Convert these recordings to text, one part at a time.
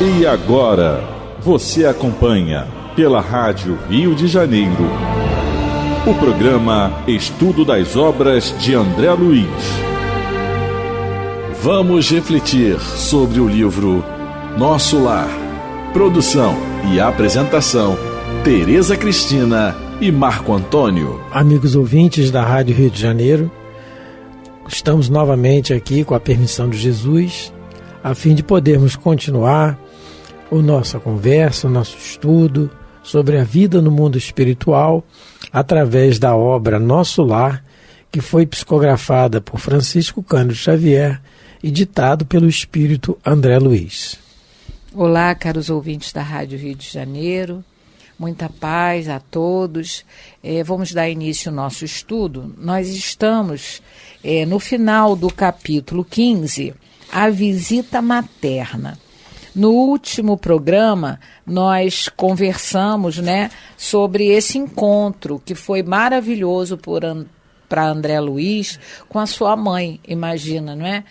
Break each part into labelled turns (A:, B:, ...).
A: E agora, você acompanha pela Rádio Rio de Janeiro o programa Estudo das Obras de André Luiz. Vamos refletir sobre o livro Nosso Lar. Produção e apresentação, Tereza Cristina e Marco Antônio.
B: Amigos ouvintes da Rádio Rio de Janeiro, estamos novamente aqui com a permissão de Jesus, a fim de podermos continuar a nossa conversa, o nosso estudo sobre a vida no mundo espiritual através da obra Nosso Lar, que foi psicografada por Francisco Cândido Xavier e ditado pelo espírito André Luiz.
C: Olá, caros ouvintes da Rádio Rio de Janeiro, muita paz a todos. Vamos dar início ao nosso estudo. Nós estamos no final do capítulo 15, A Visita Materna. No último programa, nós conversamos, sobre esse encontro que foi maravilhoso para André Luiz com a sua mãe, imagina, não é?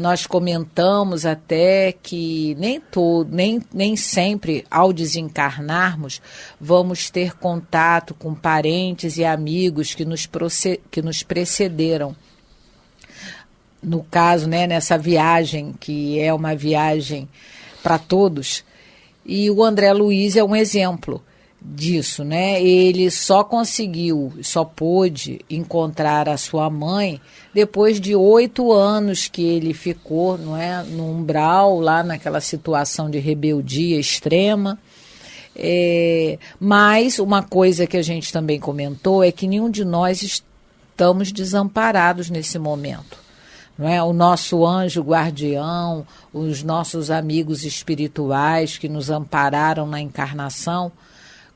C: Nós comentamos até que nem sempre, ao desencarnarmos, vamos ter contato com parentes e amigos que nos precederam. No caso, nessa viagem, que é uma viagem para todos, e o André Luiz é um exemplo disso, Ele só pôde encontrar a sua mãe depois de 8 anos que ele ficou, no umbral, lá naquela situação de rebeldia extrema. Mas uma coisa que a gente também comentou é que nenhum de nós estamos desamparados nesse momento. O nosso anjo guardião, os nossos amigos espirituais que nos ampararam na encarnação,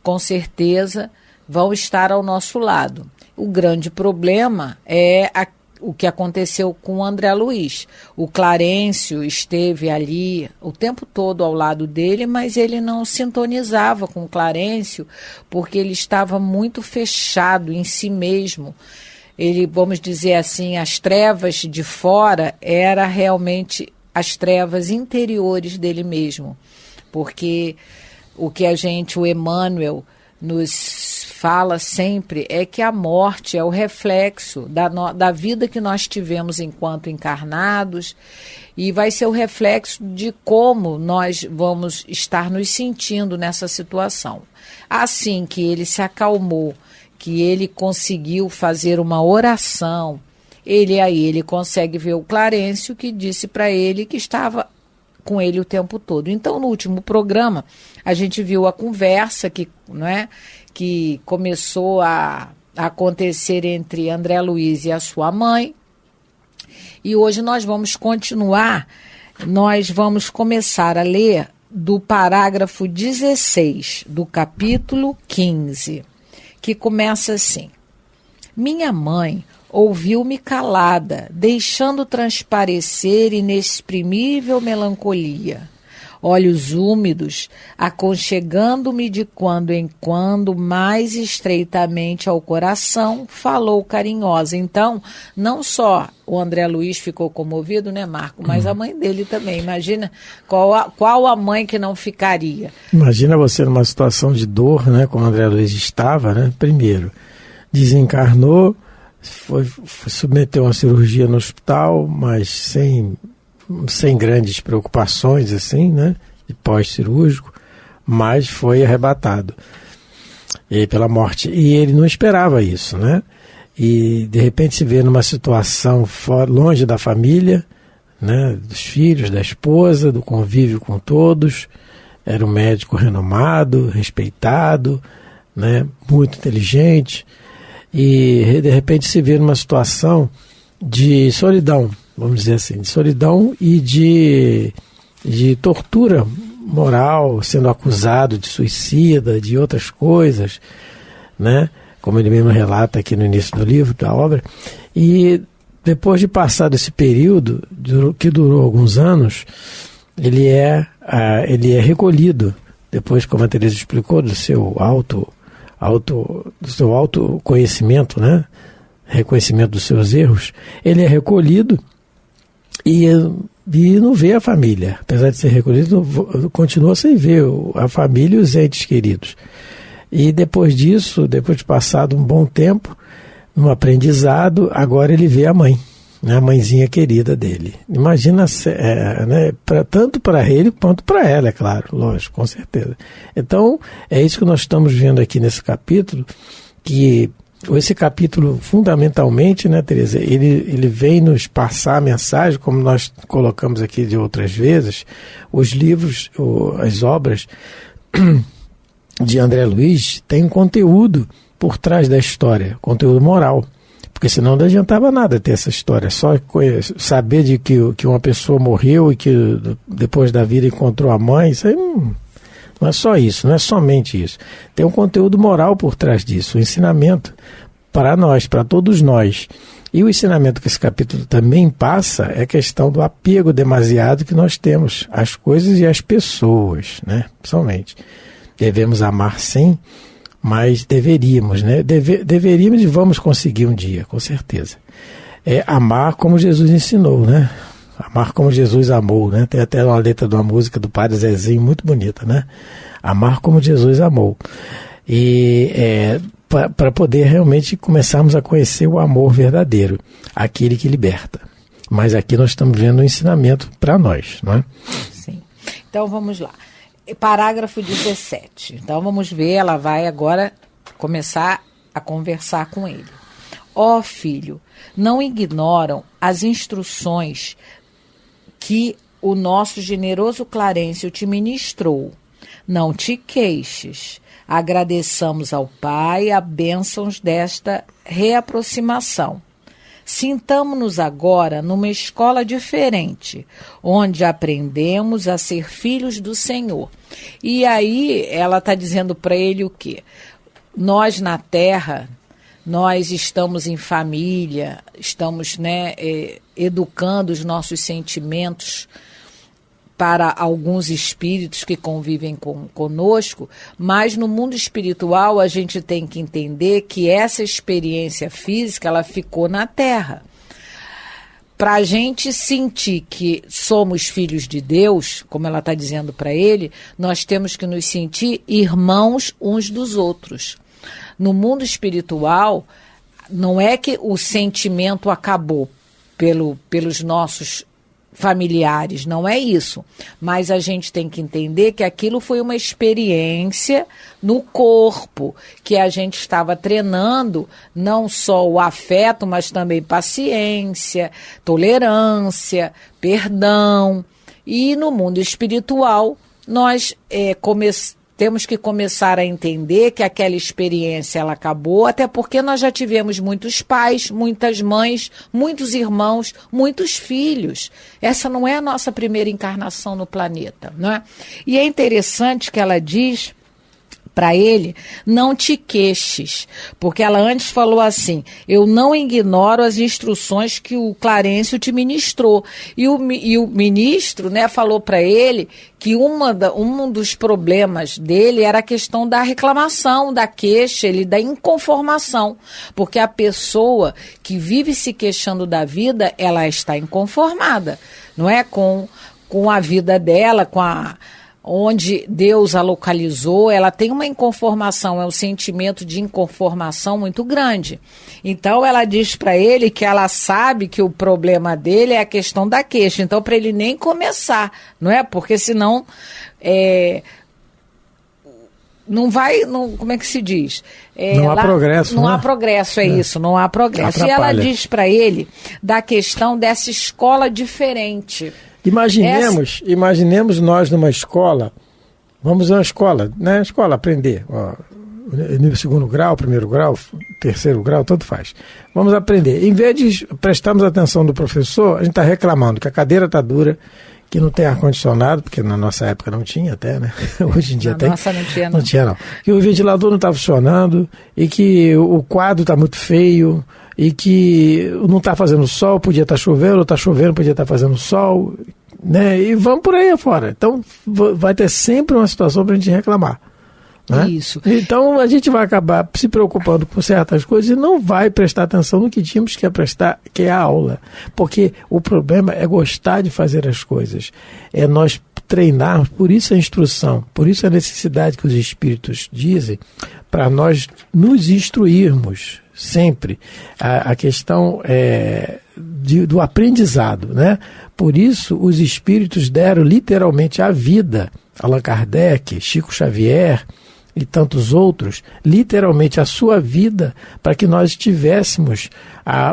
C: com certeza vão estar ao nosso lado. O grande problema é o que aconteceu com o André Luiz. O Clarencio esteve ali o tempo todo ao lado dele, mas ele não sintonizava com o Clarencio porque ele estava muito fechado em si mesmo. Ele, vamos dizer assim, as trevas de fora eram realmente as trevas interiores dele mesmo. Porque o que o Emmanuel nos fala sempre é que a morte é o reflexo da vida que nós tivemos enquanto encarnados e vai ser o reflexo de como nós vamos estar nos sentindo nessa situação. Assim que ele se acalmou, que ele conseguiu fazer uma oração, ele consegue ver o Clarencio, que disse para ele que estava com ele o tempo todo. Então, no último programa, a gente viu a conversa que começou a acontecer entre André Luiz e a sua mãe. E hoje nós vamos continuar, nós vamos começar a ler do parágrafo 16 do capítulo 15. Que começa assim: minha mãe ouviu-me calada, deixando transparecer inexprimível melancolia. Olhos úmidos, aconchegando-me de quando em quando mais estreitamente ao coração, falou carinhosa. Então, não só o André Luiz ficou comovido, Marco? Mas a mãe dele também. Imagina qual a mãe que não ficaria. Imagina você numa situação de dor, como o André Luiz estava, Primeiro, desencarnou, foi submeteu a uma cirurgia no hospital, mas sem grandes preocupações, assim, de pós-cirúrgico, mas foi arrebatado pela morte. E ele não esperava isso, E, de repente, se vê numa situação longe da família, dos filhos, da esposa, do convívio com todos. Era um médico renomado, respeitado, muito inteligente. E, de repente, se vê numa situação de solidão, vamos dizer assim, de solidão e de tortura moral, sendo acusado de suicida, de outras coisas, como ele mesmo relata aqui no início do livro, da obra. E depois de passar desse período, que durou alguns anos, ele é recolhido, depois, como a Teresa explicou, do seu autoconhecimento, reconhecimento dos seus erros, ele é recolhido
B: e não vê a família. Apesar de ser recolhido, continua sem ver a família e os entes queridos. E depois disso, depois de passado um bom tempo, no aprendizado, agora ele vê a mãe, né, a mãezinha querida dele. Imagina, né, tanto para ele quanto para ela, é claro, lógico, com certeza. Então, é isso que nós estamos vendo aqui nesse capítulo, que esse capítulo, fundamentalmente, né, Tereza, ele vem nos passar a mensagem, como nós colocamos aqui de outras vezes, os livros, as obras de André Luiz têm um conteúdo por trás da história, conteúdo moral, porque senão não adiantava nada ter essa história, só saber de que uma pessoa morreu e que depois da vida encontrou a mãe, isso aí não é só isso, não é somente isso. Tem um conteúdo moral por trás disso, um ensinamento para nós, para todos nós. E o ensinamento que esse capítulo também passa é a questão do apego demasiado que nós temos às coisas e às pessoas, né? Principalmente. Devemos amar sim, mas deveríamos, né? Deveríamos e vamos conseguir um dia, com certeza. Amar como Jesus ensinou, né? Amar como Jesus amou, né? Tem até uma letra de uma música do Padre Zezinho muito bonita, né? Amar como Jesus amou. E para poder realmente começarmos a conhecer o amor verdadeiro, aquele que liberta. Mas aqui nós estamos vendo um ensinamento para nós, não é?
C: Sim. Então vamos lá. Parágrafo 17. Então vamos ver, ela vai agora começar a conversar com ele. Ó filho, não ignoram as instruções que o nosso generoso Clarencio te ministrou. Não te queixes. Agradeçamos ao Pai a bênçãos desta reaproximação. Sintamo-nos agora numa escola diferente, onde aprendemos a ser filhos do Senhor. E aí ela está dizendo para ele o quê? Nós na Terra, nós estamos em família, estamos, né, educando os nossos sentimentos para alguns espíritos que convivem conosco, mas no mundo espiritual a gente tem que entender que essa experiência física ela ficou na Terra. Para a gente sentir que somos filhos de Deus, como ela está dizendo para ele, nós temos que nos sentir irmãos uns dos outros. No mundo espiritual, não é que o sentimento acabou pelos nossos familiares, não é isso, mas a gente tem que entender que aquilo foi uma experiência no corpo, que a gente estava treinando não só o afeto, mas também paciência, tolerância, perdão, e no mundo espiritual nós temos que começar a entender que aquela experiência ela acabou, até porque nós já tivemos muitos pais, muitas mães, muitos irmãos, muitos filhos. Essa não é a nossa primeira encarnação no planeta, não é? E é interessante que ela diz para ele, não te queixes, porque ela antes falou assim, eu não ignoro as instruções que o Clarencio te ministrou, e o ministro, né, falou para ele que um dos problemas dele era a questão da reclamação, da queixa, da inconformação, porque a pessoa que vive se queixando da vida, ela está inconformada, não é, com a vida dela, onde Deus a localizou, ela tem uma inconformação, é um sentimento de inconformação muito grande. Então ela diz para ele que ela sabe que o problema dele é a questão da queixa, então para ele nem começar, não é? Porque senão não vai, como é que se diz?
B: Não há progresso.
C: Não há progresso, isso, não há progresso. Atrapalha. E ela diz para ele da questão dessa escola diferente.
B: Imaginemos nós numa escola, vamos a uma escola, né? Escola, aprender, nível 2º grau, 1º grau, 3º grau, tanto faz. Vamos aprender. Em vez de prestarmos atenção do professor, a gente está reclamando que a cadeira está dura, que não tem ar-condicionado, porque na nossa época não tinha até, né? Hoje em dia tem.
C: Nossa, não tinha, não.
B: Não tinha, não. Que o ventilador não está funcionando, e que o quadro está muito feio, e que não está fazendo sol, podia estar chovendo, ou está chovendo, podia estar fazendo sol, né? E vamos por aí afora. Então vai ter sempre uma situação para a gente reclamar, Né?
C: Isso.
B: Então a gente vai acabar se preocupando com certas coisas e não vai prestar atenção no que tínhamos que prestar, que é a aula. Porque o problema é gostar de fazer as coisas. É nós treinarmos, por isso a instrução, por isso a necessidade que os Espíritos dizem, para nós nos instruirmos sempre. A questão do aprendizado, né? Por isso os Espíritos deram literalmente a vida, Allan Kardec, Chico Xavier e tantos outros, literalmente a sua vida, para que nós tivéssemos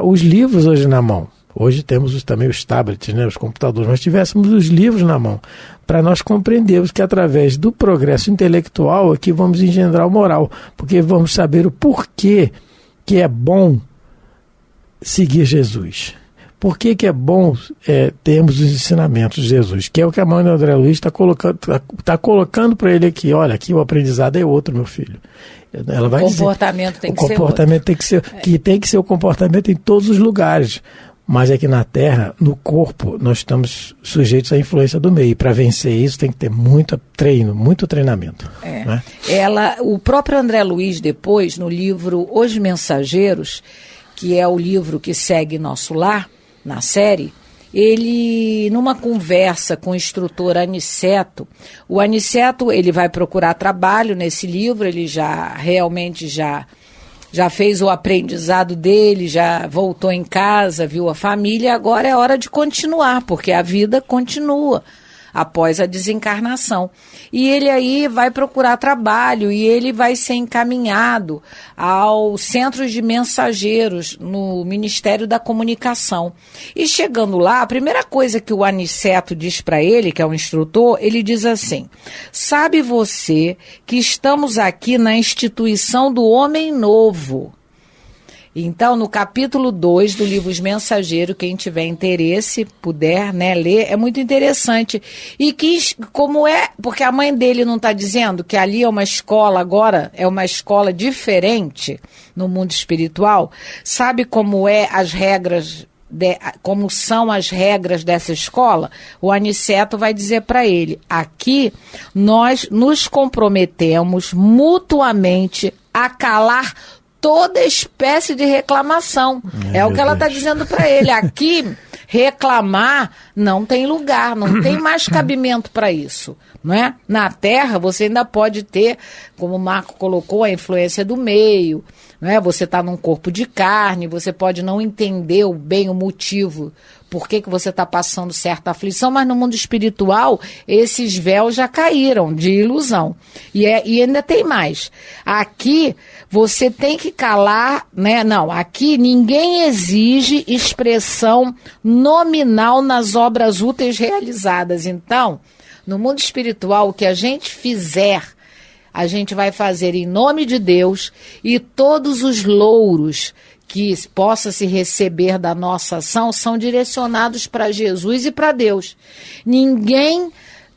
B: os livros hoje na mão. Hoje temos também os tablets, né, os computadores, nós tivéssemos os livros na mão, para nós compreendermos que através do progresso intelectual é que vamos engendrar o moral, porque vamos saber o porquê que é bom seguir Jesus. Por que é bom termos os ensinamentos de Jesus? Que é o que a mãe do André Luiz está colocando para ele aqui. Olha, aqui o aprendizado é outro, meu filho. Ela vai dizer,
C: tem que ser outro.
B: Que tem que ser o comportamento em todos os lugares. Mas aqui na Terra, no corpo, nós estamos sujeitos à influência do meio. E para vencer isso tem que ter muito treino, muito treinamento. Né?
C: O próprio André Luiz, depois, no livro Os Mensageiros, que é o livro que segue Nosso Lar, na série, ele, numa conversa com o instrutor Aniceto, o Aniceto, ele vai procurar trabalho nesse livro, ele já fez o aprendizado dele, já voltou em casa, viu a família, agora é hora de continuar, porque a vida continua após a desencarnação. E ele aí vai procurar trabalho e ele vai ser encaminhado aos centros de mensageiros no Ministério da Comunicação. E chegando lá, a primeira coisa que o Aniceto diz para ele, que é o instrutor, ele diz assim: sabe você que estamos aqui na instituição do Homem Novo. Então, no capítulo 2 do livro Os Mensageiros, quem tiver interesse, puder, né, ler, é muito interessante. E porque a mãe dele não está dizendo que ali é uma escola agora, é uma escola diferente no mundo espiritual, sabe como as regras, como são as regras dessa escola? O Aniceto vai dizer para ele: aqui nós nos comprometemos mutuamente a calar toda espécie de reclamação. É o que ela está dizendo para ele. Aqui, reclamar não tem lugar, não tem mais cabimento para isso. Não é? Na Terra, você ainda pode ter, como o Marco colocou, a influência do meio. Não é? Você está num corpo de carne, você pode não entender bem o motivo por que você está passando certa aflição, mas no mundo espiritual, esses véus já caíram de ilusão. E ainda tem mais. Aqui, você tem que calar, né? Não, aqui ninguém exige expressão nominal nas obras úteis realizadas. Então, no mundo espiritual, o que a gente fizer, a gente vai fazer em nome de Deus, e todos os louros que possa se receber da nossa ação são direcionados para Jesus e para Deus. Ninguém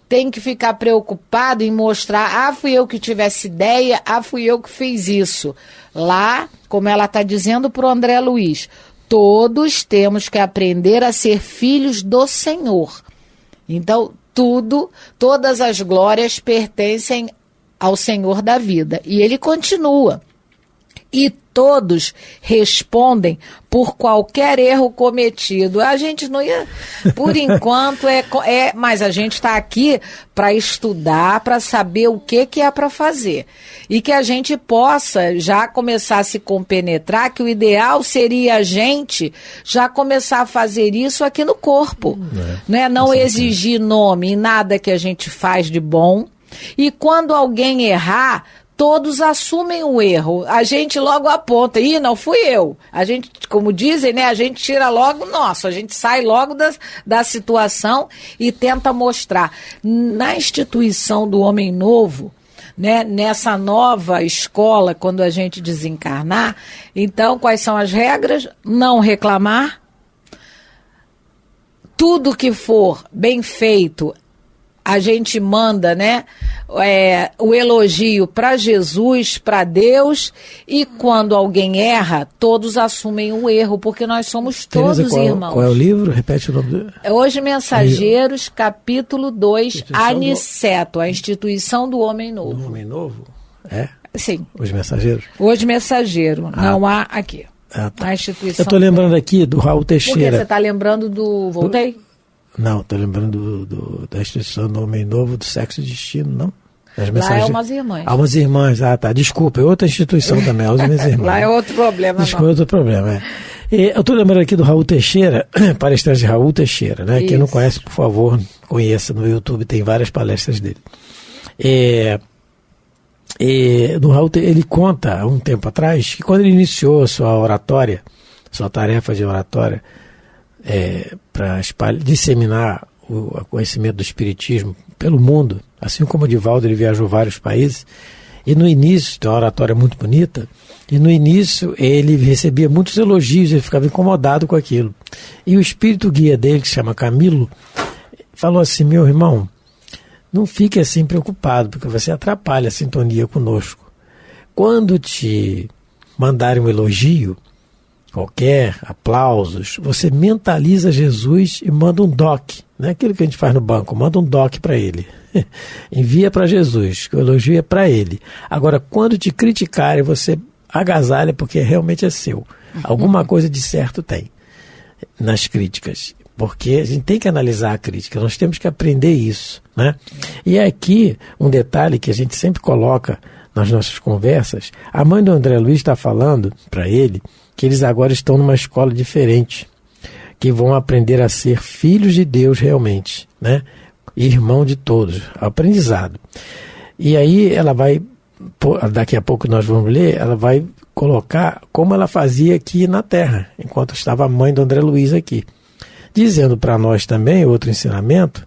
C: tem que ficar preocupado em mostrar: fui eu que tive essa ideia, fui eu que fiz isso. Lá, como ela está dizendo para o André Luiz, todos temos que aprender a ser filhos do Senhor. Então, todas as glórias pertencem ao Senhor da vida. E ele continua: e todos respondem por qualquer erro cometido. A gente não ia, por enquanto, mas a gente está aqui para estudar, para saber o que é para fazer. E que a gente possa já começar a se compenetrar, que o ideal seria a gente já começar a fazer isso aqui no corpo. Né? Não exigir nome em nada que a gente faz de bom. E quando alguém errar, todos assumem o erro. A gente logo aponta: não fui eu. A gente, como dizem, né, a gente tira logo o nosso. A gente sai logo da situação e tenta mostrar. Na instituição do Homem Novo, né, nessa nova escola, quando a gente desencarnar, então, quais são as regras? Não reclamar. Tudo que for bem feito, a gente manda, né, o elogio para Jesus, para Deus, e quando alguém erra, todos assumem o erro, porque nós somos todos irmãos.
B: Qual é o livro? Repete o nome do...
C: Hoje Mensageiros, capítulo 2, Aniceto, a instituição do Homem Novo.
B: Do Homem Novo? É?
C: Sim.
B: Os Mensageiros?
C: Os Mensageiros. Não há aqui.
B: Tá.
C: A instituição.
B: Eu estou lembrando aqui do Raul
C: Por que
B: Teixeira.
C: você está lembrando do... Voltei?
B: Não, estou lembrando da instituição do Homem Novo do Sexo e Destino, não?
C: Lá é Umas Irmãs.
B: Almas Irmãs, tá. Desculpa, é outra instituição também, Almas Irmãs.
C: Lá é outro problema,
B: Desculpa, outro problema, Eu estou lembrando aqui do Raul Teixeira, palestrante de Raul Teixeira, né? Quem não conhece, por favor, conheça no YouTube, tem várias palestras dele. No Raul, ele conta, há um tempo atrás, que quando ele iniciou a sua oratória, sua tarefa de oratória, para disseminar o conhecimento do Espiritismo pelo mundo, assim como o Divaldo, ele viajou vários países, e no início, tem uma oratória muito bonita, e no início ele recebia muitos elogios, ele ficava incomodado com aquilo. E o espírito guia dele, que se chama Camilo, falou assim: meu irmão, não fique assim preocupado, porque você atrapalha a sintonia conosco. Quando te mandarem um elogio, qualquer, aplausos, você mentaliza Jesus e manda um DOC. Não é aquilo que a gente faz no banco, manda um DOC para ele. Envia para Jesus, que o elogio é para ele. Agora, quando te criticarem, você agasalha, porque realmente é seu. Alguma coisa de certo tem nas críticas. Porque a gente tem que analisar a crítica, nós temos que aprender isso, né? E aqui um detalhe que a gente sempre coloca nas nossas conversas: a mãe do André Luiz está falando para ele que eles agora estão numa escola diferente, que vão aprender a ser filhos de Deus realmente, né? Irmão de todos, aprendizado. E aí ela vai, daqui a pouco nós vamos ler, ela vai colocar como ela fazia aqui na Terra, enquanto estava a mãe do André Luiz aqui, dizendo para nós também, outro ensinamento,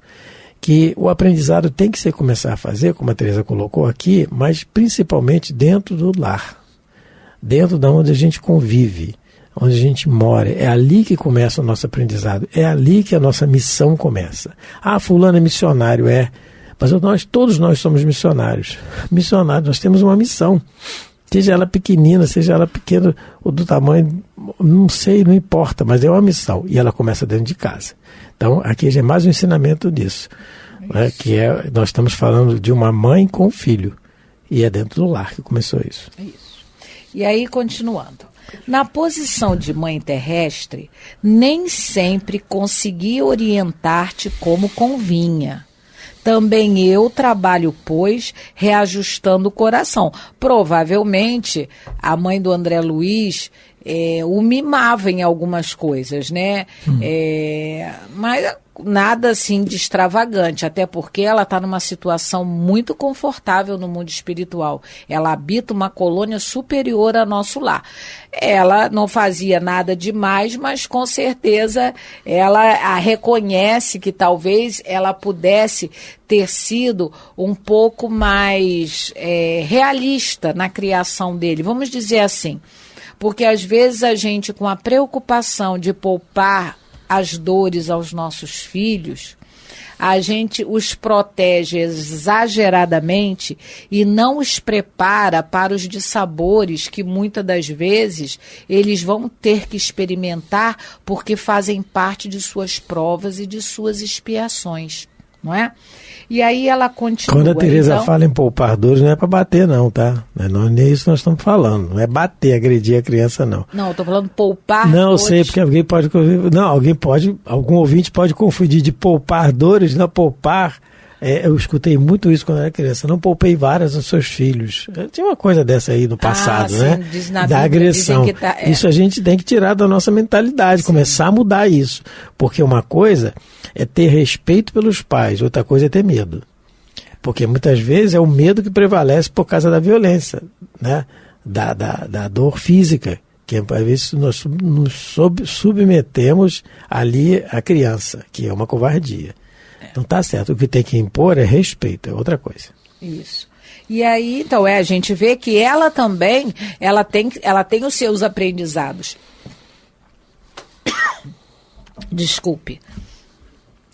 B: que o aprendizado tem que se começar a fazer, como a Teresa colocou aqui, mas principalmente dentro do lar, dentro da onde a gente convive, onde a gente mora. É ali que começa o nosso aprendizado, é ali que a nossa missão começa. Ah, fulano é missionário, mas todos nós somos missionários. Missionários, nós temos uma missão, seja ela pequenina, seja ela pequena ou do tamanho, não sei, não importa, mas é uma missão, e ela começa dentro de casa. Então, aqui já é mais um ensinamento disso, né, nós estamos falando de uma mãe com um filho, e é dentro do lar que começou isso.
C: Isso. E aí, continuando. Na posição de mãe terrestre, nem sempre consegui orientar-te como convinha. Também eu trabalho, pois, reajustando o coração. Provavelmente, a mãe do André Luiz o mimava em algumas coisas, né? Mas nada assim de extravagante, até porque ela está numa situação muito confortável no mundo espiritual. Ela habita uma colônia superior ao nosso lar. Ela não fazia nada demais, mas com certeza ela reconhece que talvez ela pudesse ter sido um pouco mais realista na criação dele, vamos dizer assim. Porque às vezes a gente, com a preocupação de poupar as dores aos nossos filhos, a gente os protege exageradamente e não os prepara para os dissabores que muitas das vezes eles vão ter que experimentar porque fazem parte de suas provas e de suas expiações, não é? E aí ela continua.
B: Quando a Teresa fala em poupar dores, não é para bater não, tá? Não é isso que nós estamos falando. Não é bater, agredir a criança, não.
C: Não, eu estou falando poupar
B: não, dores. Não, sei, porque algum ouvinte pode confundir de poupar dores, não poupar. Eu escutei muito isso quando era criança. Não poupei várias aos seus filhos. Tinha uma coisa dessa aí no passado, sim, né?
C: Diz na
B: da
C: Bíblia,
B: agressão. Isso a gente tem que tirar da nossa mentalidade, sim. Começar a mudar isso. Porque uma coisa é ter respeito pelos pais, outra coisa é ter medo. Porque muitas vezes é o medo que prevalece por causa da violência, né? Da dor física, que às vezes nós nos submetemos ali à criança, que é uma covardia. Não está certo. O que tem que impor é respeito, é outra coisa.
C: Isso. E aí, então, a gente vê que ela também, ela tem os seus aprendizados. Desculpe.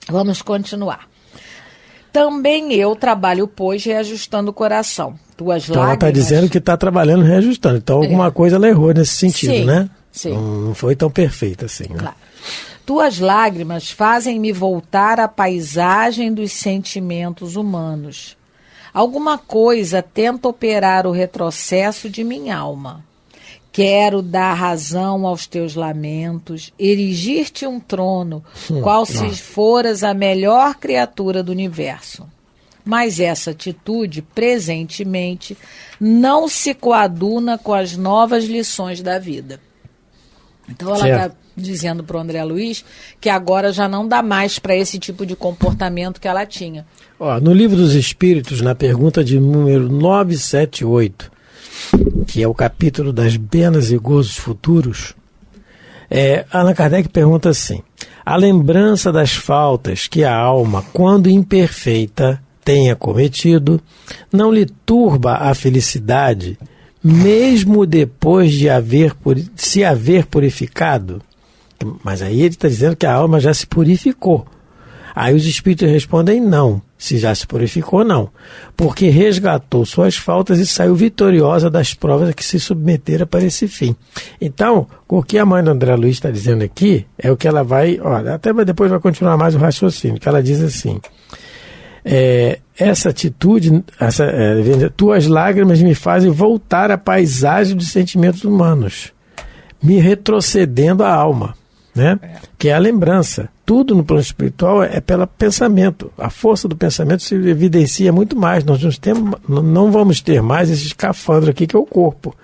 C: Vamos continuar. Também eu trabalho, pois, reajustando o coração. Tuas
B: então
C: lágrimas...
B: ela está dizendo que está trabalhando reajustando. Então alguma coisa ela errou nesse sentido, sim, né?
C: Sim.
B: Não foi tão perfeita assim, né?
C: Claro. Tuas lágrimas fazem-me voltar à paisagem dos sentimentos humanos. Alguma coisa tenta operar o retrocesso de minha alma. Quero dar razão aos teus lamentos, erigir-te um trono, qual se foras a melhor criatura do universo. Mas essa atitude, presentemente, não se coaduna com as novas lições da vida. Então ela está dizendo para o André Luiz que agora já não dá mais para esse tipo de comportamento que ela tinha.
B: No Livro dos Espíritos, na pergunta de número 978, que é o capítulo das penas e gozos futuros, Allan Kardec pergunta assim: a lembrança das faltas que a alma, quando imperfeita, tenha cometido, não lhe turba a felicidade, mesmo depois de se haver purificado? Mas aí ele está dizendo que a alma já se purificou. Aí os espíritos respondem não, se já se purificou não, porque resgatou suas faltas e saiu vitoriosa das provas a que se submetera para esse fim. Então, o que a mãe do André Luiz está dizendo aqui é o que ela vai, até depois vai continuar mais o raciocínio, que ela diz assim: essa atitude, tuas lágrimas me fazem voltar à paisagem dos sentimentos humanos, me retrocedendo a alma, né? Que é a lembrança. Tudo no plano espiritual é pelo pensamento. A força do pensamento se evidencia muito mais. Nós não vamos ter mais esse escafandro aqui que é o corpo.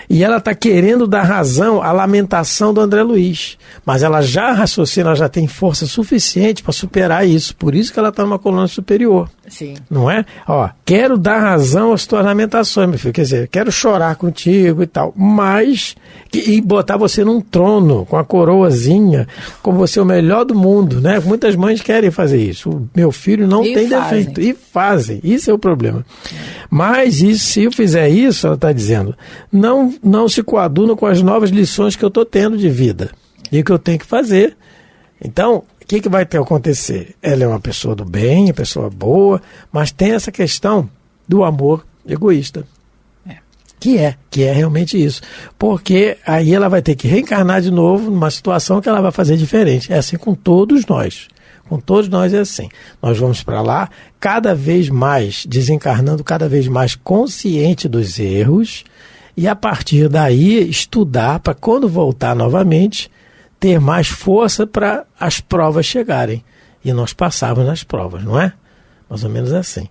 B: E ela está querendo dar razão à lamentação do André Luiz. Mas ela já raciocina, ela já tem força suficiente para superar isso. Por isso que ela está numa coluna superior.
C: Sim.
B: Não é? Quero dar razão às tuas lamentações, meu filho. Quer dizer, quero chorar contigo e tal. Mas, e botar você num trono, com a coroazinha, como você é o melhor do mundo, né? Muitas mães querem fazer isso. O meu filho não tem defeito. E fazem. Isso é o problema. Mas, se eu fizer isso, ela está dizendo, não se coaduna com as novas lições que eu estou tendo de vida e que eu tenho que fazer. Então, o que vai ter que acontecer? Ela é uma pessoa do bem, uma pessoa boa, mas tem essa questão do amor egoísta. Que é realmente isso. Porque aí ela vai ter que reencarnar de novo numa situação que ela vai fazer diferente. É assim com todos nós. Com todos nós é assim. Nós vamos para lá cada vez mais desencarnando, cada vez mais consciente dos erros, e a partir daí estudar para quando voltar novamente ter mais força para as provas chegarem. E nós passarmos nas provas, não é? Mais ou menos assim.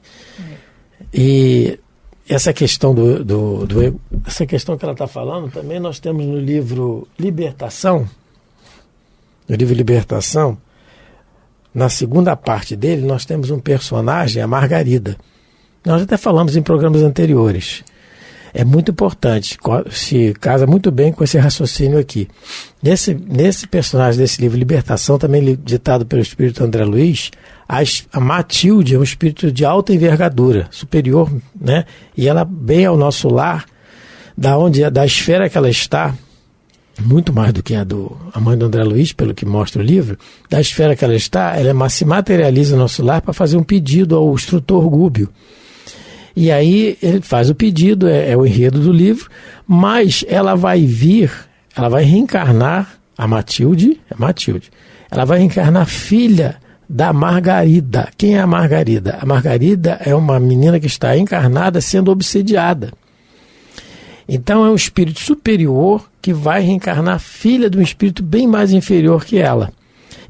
B: E essa questão essa questão que ela está falando, também nós temos no livro Libertação. No livro Libertação, na segunda parte dele, nós temos um personagem, a Margarida. Nós até falamos em programas anteriores. É muito importante, se casa muito bem com esse raciocínio aqui. Nesse personagem desse livro, Libertação, também ditado pelo espírito André Luiz, a Matilde é um espírito de alta envergadura, superior, né? E ela vem ao nosso lar, da esfera que ela está, muito mais do que a mãe do André Luiz, pelo que mostra o livro, da esfera que ela está, ela se materializa no nosso lar para fazer um pedido ao instrutor Gúbio. E aí ele faz o pedido, é o enredo do livro, mas ela vai reencarnar a Matilde, ela vai reencarnar filha da Margarida. Quem é a Margarida? A Margarida é uma menina que está encarnada sendo obsediada. Então é um espírito superior que vai reencarnar filha de um espírito bem mais inferior que ela.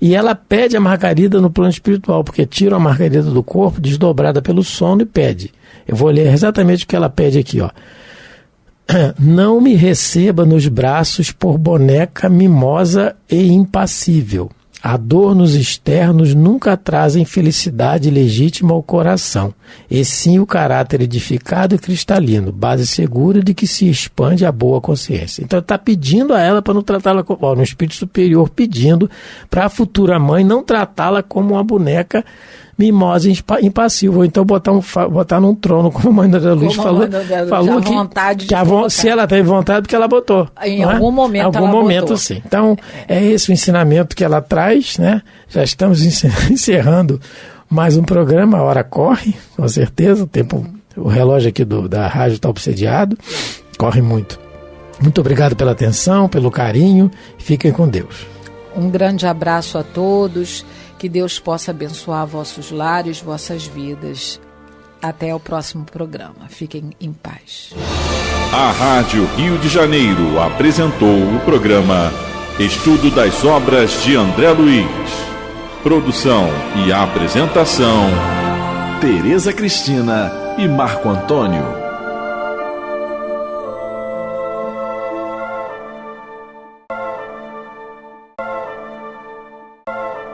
B: E ela pede a Margarida no plano espiritual, porque tira a Margarida do corpo, desdobrada pelo sono, e pede. Eu vou ler exatamente o que ela pede aqui, Não me receba nos braços por boneca mimosa e impassível. Adornos externos nunca trazem felicidade legítima ao coração, e sim o caráter edificado e cristalino, base segura de que se expande a boa consciência. Então está pedindo a ela para não tratá-la como no espírito superior, pedindo para a futura mãe não tratá-la como uma boneca mimosa e impassível, ou então botar num trono, como a mãe da Luz falou que se ela teve vontade, porque ela botou.
C: Em algum momento ela botou. Em algum momento,
B: sim. Então, é esse o ensinamento que ela traz, né? Já estamos encerrando mais um programa, a hora corre, com certeza, o relógio aqui da rádio está obsediado, corre muito. Muito obrigado pela atenção, pelo carinho, fiquem com Deus.
C: Um grande abraço a todos. Que Deus possa abençoar vossos lares, vossas vidas. Até o próximo programa. Fiquem em paz.
A: A Rádio Rio de Janeiro apresentou o programa Estudo das Obras de André Luiz. Produção e apresentação, Tereza Cristina e Marco Antônio.